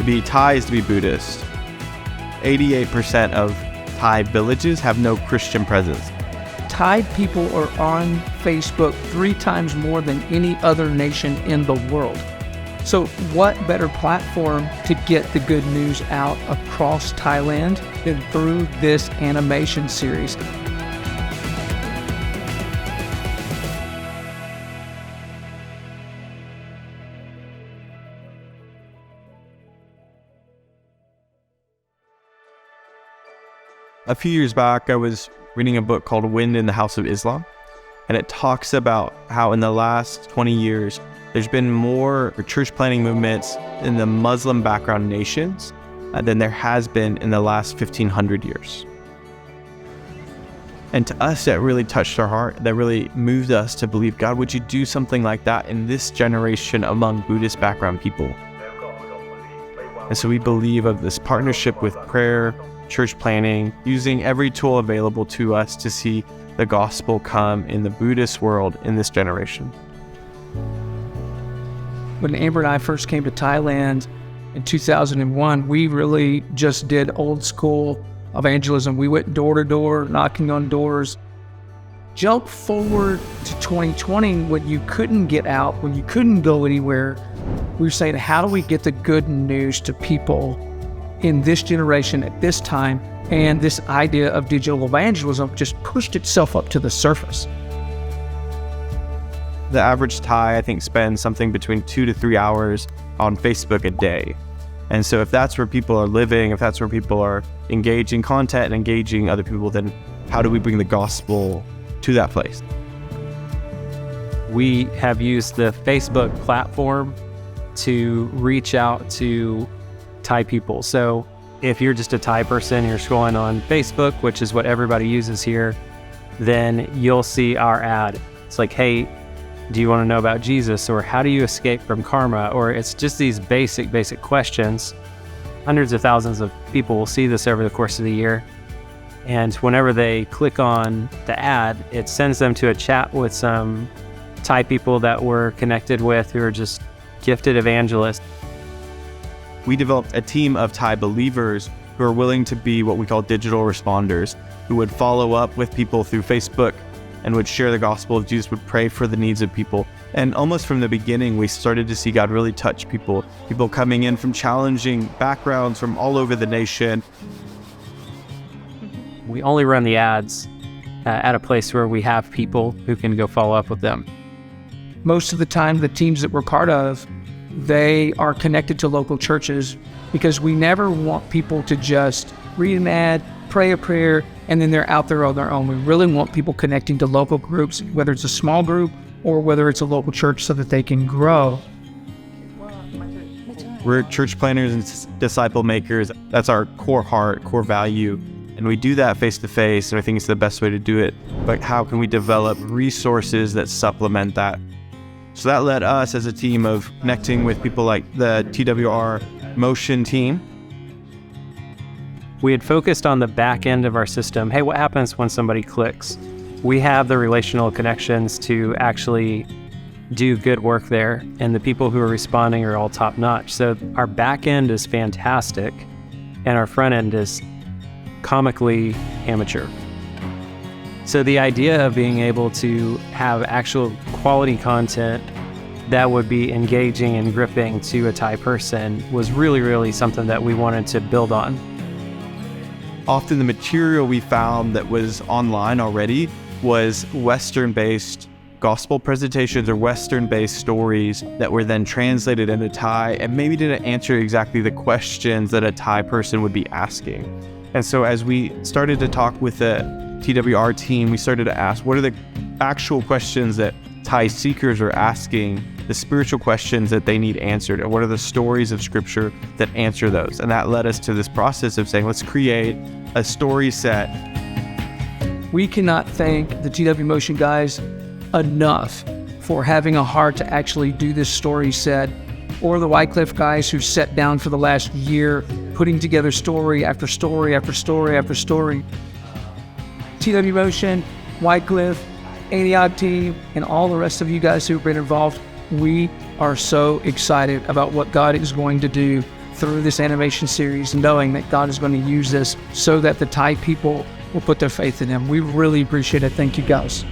Thai is to be Buddhist. 88% of Thai villages have no Christian presence. Thai people are on Facebook 3 times more than any other nation in the world. So what better platform to get the good news out across Thailand than through this animation series? A few years back, I was reading a book called Wind in the House of Islam, and it talks about how in the last 20 years, there's been more church planting movements in the Muslim background nations than there has been in the last 1,500 years. And to us, that really touched our heart. That really moved us to believe, God, would you do something like that in this generation among Buddhist background people? And so we believe of this partnership with prayer, church planting, using every tool available to us to see the gospel come in the Buddhist world in this generation. When Amber and I first came to Thailand in 2001, we really just did old school evangelism. We went door to door, knocking on doors. Jump forward to 2020 when you couldn't get out, when you couldn't go anywhere. We were saying, how do we get the good news to people in this generation at this time? And this idea of digital evangelism just pushed itself up to the surface. The average Thai, I think, spends something between 2 to 3 hours on Facebook a day. And so if that's where people are living, if that's where people are engaging content and engaging other people, then how do we bring the gospel to that place? We have used the Facebook platform to reach out to Thai people. So if you're just a Thai person, you're scrolling on Facebook, which is what everybody uses here, then you'll see our ad. It's like, hey, do you want to know about Jesus? Or how do you escape from karma? Or it's just these basic questions. Hundreds of thousands of people will see this over the course of the year. And whenever they click on the ad, it sends them to a chat with some Thai people that we're connected with who are just gifted evangelists. We developed a team of Thai believers who are willing to be what we call digital responders, who would follow up with people through Facebook and would share the gospel of Jesus, would pray for the needs of people. And almost from the beginning, we started to see God really touch people coming in from challenging backgrounds from all over the nation. We only run the ads at a place where we have people who can go follow up with them. Most of the time, the teams that we're part of, they are connected to local churches, because we never want people to just read an ad, pray a prayer, and then they're out there on their own. We really want people connecting to local groups, whether it's a small group or whether it's a local church, so that they can grow. We're church planners and disciple makers. That's our core heart, core value. And we do that face to face, and I think it's the best way to do it. But how can we develop resources that supplement that? So that led us as a team of connecting with people like the TWR MOTION team. We had focused on the back end of our system. Hey, what happens when somebody clicks? We have the relational connections to actually do good work there, and the people who are responding are all top notch. So our back end is fantastic, and our front end is comically amateur. So the idea of being able to have actual quality content that would be engaging and gripping to a Thai person was really something that we wanted to build on. Often the material we found that was online already was Western-based gospel presentations or Western-based stories that were then translated into Thai and maybe didn't answer exactly the questions that a Thai person would be asking. And so as we started to talk with the TWR team, we started to ask, what are the actual questions that Thai seekers are asking, the spiritual questions that they need answered, and what are the stories of scripture that answer those? And that led us to this process of saying, let's create a story set. We cannot thank the TW Motion guys enough for having a heart to actually do this story set, or the Wycliffe guys who sat down for the last year putting together story after story after story after story. TW Motion, Wycliffe, Antioch team, and all the rest of you guys who've been involved, we are so excited about what God is going to do through this animation series, knowing that God is going to use this so that the Thai people will put their faith in Him. We really appreciate it. Thank you, guys.